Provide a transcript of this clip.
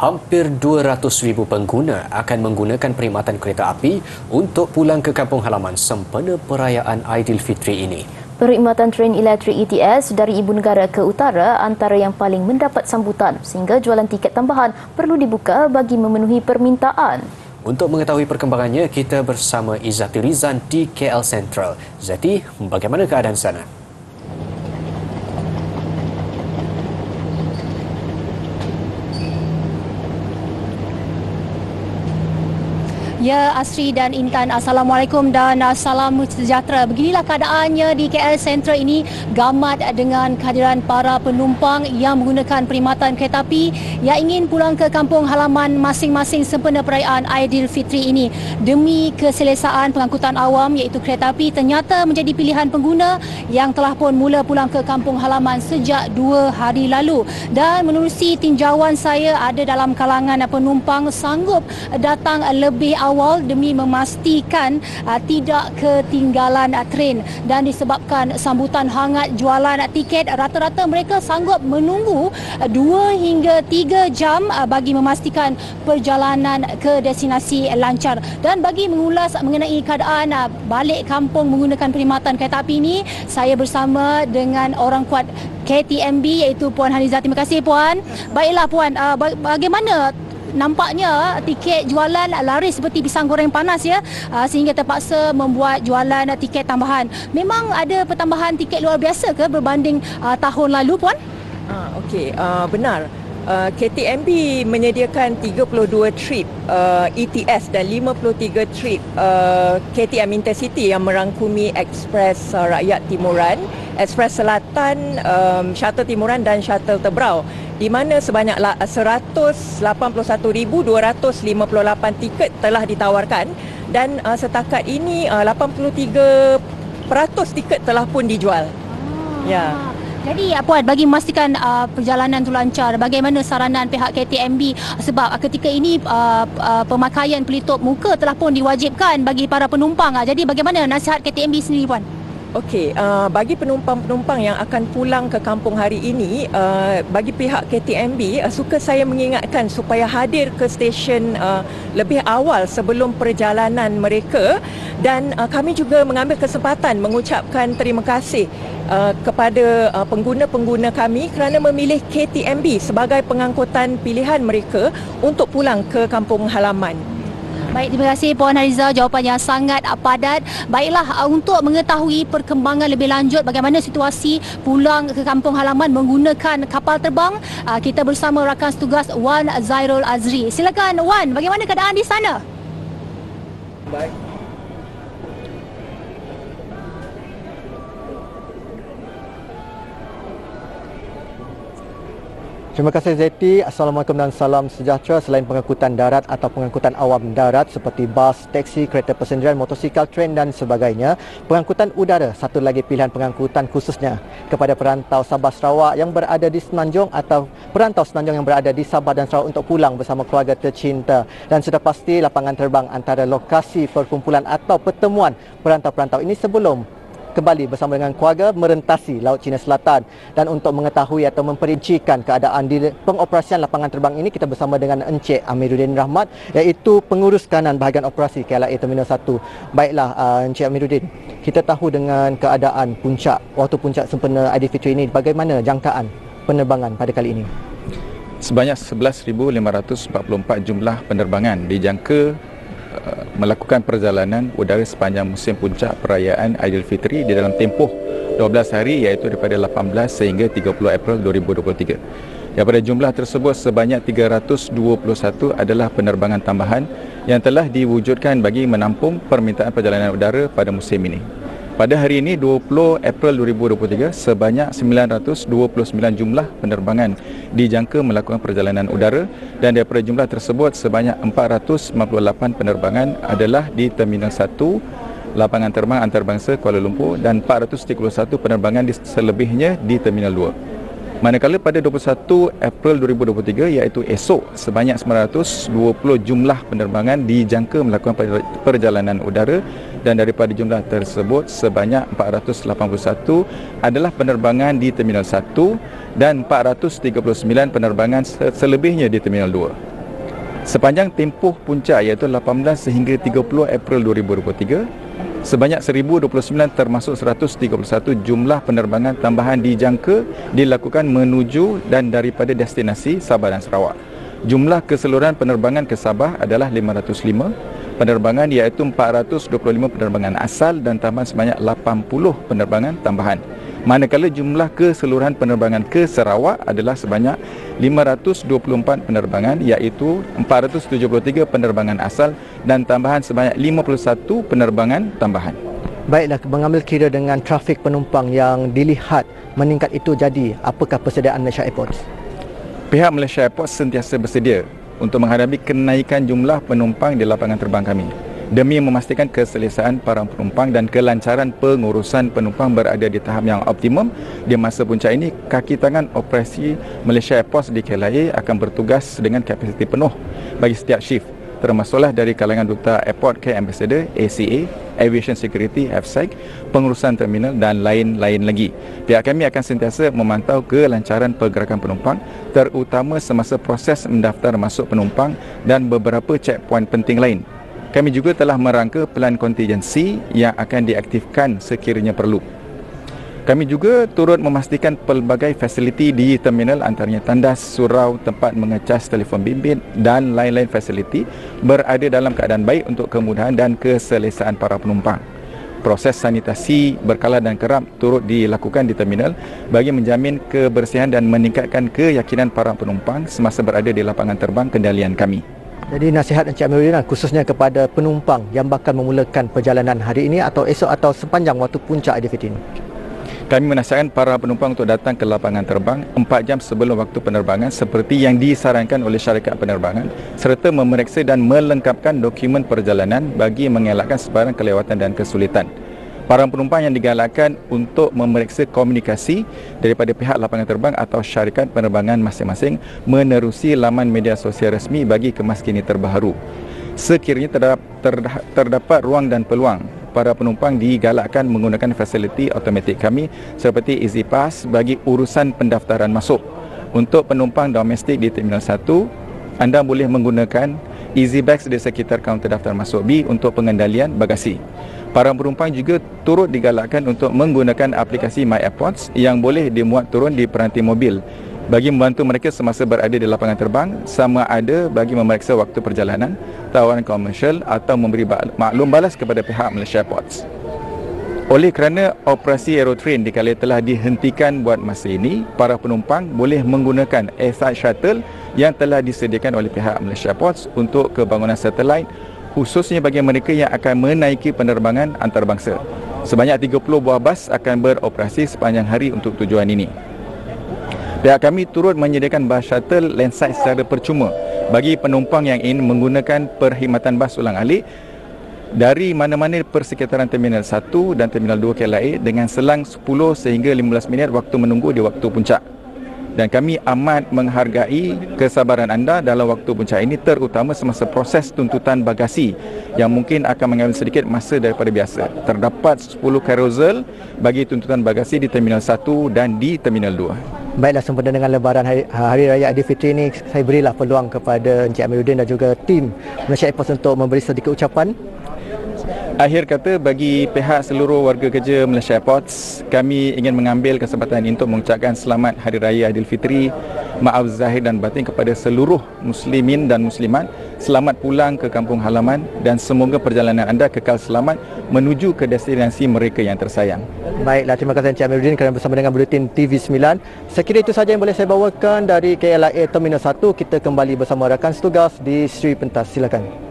Hampir 200,000 pengguna akan menggunakan perkhidmatan kereta api untuk pulang ke kampung halaman sempena perayaan Aidilfitri ini. Perkhidmatan tren elektrik ETS dari ibu negara ke utara antara yang paling mendapat sambutan sehingga jualan tiket tambahan perlu dibuka bagi memenuhi permintaan. Untuk mengetahui perkembangannya, kita bersama Izzati Rizan di KL Sentral. Zati, bagaimana keadaan sana? Ya, Asri dan Intan, Assalamualaikum dan salam sejahtera. Beginilah keadaannya di KL Sentral ini, gamat dengan kehadiran para penumpang yang menggunakan perkhidmatan kereta api yang ingin pulang ke kampung halaman masing-masing sempena perayaan Aidilfitri ini. Demi keselesaan pengangkutan awam iaitu kereta api ternyata menjadi pilihan pengguna yang telah pun mula pulang ke kampung halaman sejak 2 hari lalu. Dan menerusi tinjauan saya, ada dalam kalangan penumpang sanggup datang lebih awal demi memastikan tidak ketinggalan tren, dan disebabkan sambutan hangat jualan tiket, rata-rata mereka sanggup menunggu 2 hingga 3 jam bagi memastikan perjalanan ke destinasi lancar. Dan bagi mengulas mengenai keadaan balik kampung menggunakan perkhidmatan kereta api ini, saya bersama dengan orang kuat KTMB iaitu Puan Haniza. Terima kasih Puan. Baiklah Puan, bagaimana nampaknya tiket jualan laris seperti pisang goreng panas ya, sehingga terpaksa membuat jualan tiket tambahan. Memang ada pertambahan tiket luar biasa ke berbanding tahun lalu Puan? Okey, benar. KTMB menyediakan 32 trip ETS dan 53 trip KTM Intercity yang merangkumi Ekspres Rakyat Timuran, Ekspres Selatan, Shuttle Timuran dan Shuttle Tebrau, di mana sebanyak 181,258 tiket telah ditawarkan, dan setakat ini 83% tiket telah pun dijual. Ya. Jadi Puan, bagi memastikan perjalanan itu lancar, bagaimana saranan pihak KTMB, sebab ketika ini pemakaian pelitup muka telah pun diwajibkan bagi para penumpang. Jadi bagaimana nasihat KTMB sendiri Puan? Okey, bagi penumpang-penumpang yang akan pulang ke kampung hari ini, bagi pihak KTMB, suka saya mengingatkan supaya hadir ke stesen lebih awal sebelum perjalanan mereka, dan kami juga mengambil kesempatan mengucapkan terima kasih kepada pengguna-pengguna kami kerana memilih KTMB sebagai pengangkutan pilihan mereka untuk pulang ke kampung halaman. Baik, terima kasih Puan Haniza, jawapan yang sangat padat. Baiklah, untuk mengetahui perkembangan lebih lanjut bagaimana situasi pulang ke kampung halaman menggunakan kapal terbang, kita bersama rakan setugas Wan Zairul Azri. Silakan Wan, bagaimana keadaan di sana? Baik. Terima kasih Zeti. Assalamualaikum dan salam sejahtera. Selain pengangkutan darat atau pengangkutan awam darat seperti bas, teksi, kereta persendirian, motosikal, tren dan sebagainya, pengangkutan udara satu lagi pilihan pengangkutan khususnya kepada perantau Sabah Sarawak yang berada di Semenanjung atau perantau Semenanjung yang berada di Sabah dan Sarawak untuk pulang bersama keluarga tercinta. Dan sudah pasti lapangan terbang antara lokasi perkumpulan atau pertemuan perantau-perantau ini sebelum kembali bersama dengan keluarga merentasi Laut Cina Selatan. Dan untuk mengetahui atau memperincikan keadaan di pengoperasian lapangan terbang ini, kita bersama dengan Encik Amiruddin Rahmat, iaitu pengurus kanan bahagian operasi KLIA Terminal 1. Baiklah Encik Amiruddin, kita tahu dengan keadaan waktu puncak sempena Aidilfitri ini, bagaimana jangkaan penerbangan pada kali ini? Sebanyak 11,544 jumlah penerbangan dijangka melakukan perjalanan udara sepanjang musim puncak perayaan Aidilfitri di dalam tempoh 12 hari, iaitu daripada 18 sehingga 30 April 2023. Daripada jumlah tersebut, sebanyak 321 adalah penerbangan tambahan yang telah diwujudkan bagi menampung permintaan perjalanan udara pada musim ini. Pada hari ini 20 April 2023, sebanyak 929 jumlah penerbangan dijangka melakukan perjalanan udara, dan daripada jumlah tersebut sebanyak 498 penerbangan adalah di Terminal 1 Lapangan Terbang Antarabangsa Kuala Lumpur, dan 431 penerbangan selebihnya di Terminal 2. Manakala pada 21 April 2023, iaitu esok, sebanyak 920 jumlah penerbangan dijangka melakukan perjalanan udara, dan daripada jumlah tersebut sebanyak 481 adalah penerbangan di Terminal 1 dan 439 penerbangan selebihnya di Terminal 2. Sepanjang tempoh puncak iaitu 18 sehingga 30 April 2023, sebanyak 1,029 termasuk 131 jumlah penerbangan tambahan dijangka dilakukan menuju dan daripada destinasi Sabah dan Sarawak. Jumlah keseluruhan penerbangan ke Sabah adalah 505 penerbangan iaitu 425 penerbangan asal dan tambahan sebanyak 80 penerbangan tambahan. Manakala jumlah keseluruhan penerbangan ke Sarawak adalah sebanyak 524 penerbangan iaitu 473 penerbangan asal dan tambahan sebanyak 51 penerbangan tambahan. Baiklah, mengambil kira dengan trafik penumpang yang dilihat meningkat itu, jadi apakah persediaan Malaysia Airports? Pihak Malaysia Airports sentiasa bersedia untuk menghadapi kenaikan jumlah penumpang di lapangan terbang kami demi memastikan keselesaan para penumpang dan kelancaran pengurusan penumpang berada di tahap yang optimum. Di masa puncak ini, kaki tangan operasi Malaysia Airports di KLIA akan bertugas dengan kapasiti penuh bagi setiap shift, termasuklah dari kalangan Duta Airport Care Ambassador, ACA, Aviation Security, AFSEC, pengurusan terminal dan lain-lain lagi. Pihak kami akan sentiasa memantau kelancaran pergerakan penumpang, terutama semasa proses mendaftar masuk penumpang dan beberapa checkpoint penting lain. Kami juga telah merangka pelan kontingensi yang akan diaktifkan sekiranya perlu. Kami juga turut memastikan pelbagai fasiliti di terminal antaranya tandas, surau, tempat mengecas telefon bimbit dan lain-lain fasiliti berada dalam keadaan baik untuk kemudahan dan keselesaan para penumpang. Proses sanitasi berkala dan kerap turut dilakukan di terminal bagi menjamin kebersihan dan meningkatkan keyakinan para penumpang semasa berada di lapangan terbang kendalian kami. Jadi nasihat Encik Amiruddin khususnya kepada penumpang yang bakal memulakan perjalanan hari ini atau esok atau sepanjang waktu puncak Aidilfitri ini. Kami menasihatkan para penumpang untuk datang ke lapangan terbang 4 jam sebelum waktu penerbangan seperti yang disarankan oleh syarikat penerbangan serta memeriksa dan melengkapkan dokumen perjalanan bagi mengelakkan sebarang kelewatan dan kesulitan. Para penumpang yang digalakkan untuk memeriksa komunikasi daripada pihak lapangan terbang atau syarikat penerbangan masing-masing menerusi laman media sosial rasmi bagi kemaskini terbaru. Sekiranya terdapat ruang dan peluang, para penumpang digalakkan menggunakan fasiliti automatik kami seperti Easy Pass bagi urusan pendaftaran masuk. Untuk penumpang domestik di Terminal 1, anda boleh menggunakan Easy Bags di sekitar kaunter daftar masuk B untuk pengendalian bagasi. Para penumpang juga turut digalakkan untuk menggunakan aplikasi My Airports yang boleh dimuat turun di peranti mobil bagi membantu mereka semasa berada di lapangan terbang, sama ada bagi memeriksa waktu perjalanan, tawaran komersial atau memberi maklum balas kepada pihak Malaysia Airports. Oleh kerana operasi Aerotrain di KLIA telah dihentikan buat masa ini, para penumpang boleh menggunakan Airside Shuttle yang telah disediakan oleh pihak Malaysia Airports untuk kebangunan satelit, khususnya bagi mereka yang akan menaiki penerbangan antarabangsa. Sebanyak 30 buah bas akan beroperasi sepanjang hari untuk tujuan ini. Pihak kami turut menyediakan bas shuttle landside secara percuma bagi penumpang yang ingin menggunakan perkhidmatan bas ulang-alik dari mana-mana persekitaran Terminal 1 dan Terminal 2 KLIA dengan selang 10 sehingga 15 minit waktu menunggu di waktu puncak. Dan kami amat menghargai kesabaran anda dalam waktu puncak ini, terutama semasa proses tuntutan bagasi yang mungkin akan mengambil sedikit masa daripada biasa. Terdapat 10 carousel bagi tuntutan bagasi di Terminal 1 dan di Terminal 2. Baiklah, sempena dengan lebaran Hari Raya Aidilfitri ini, saya berilah peluang kepada Encik Amiruddin dan juga tim Malaysia Airports untuk memberi sedikit ucapan. Akhir kata, bagi pihak seluruh warga kerja Malaysia Airports, kami ingin mengambil kesempatan ini untuk mengucapkan selamat Hari Raya Aidilfitri, maaf zahir dan batin kepada seluruh muslimin dan muslimat. Selamat pulang ke kampung halaman dan semoga perjalanan anda kekal selamat menuju ke destinasi mereka yang tersayang. Baiklah, terima kasih Encik Amiruddin kerana bersama dengan Buletin TV9. Saya kira itu saja yang boleh saya bawakan dari KLIA Terminal 1. Kita kembali bersama rakan setugas di Sri Pentas. Silakan.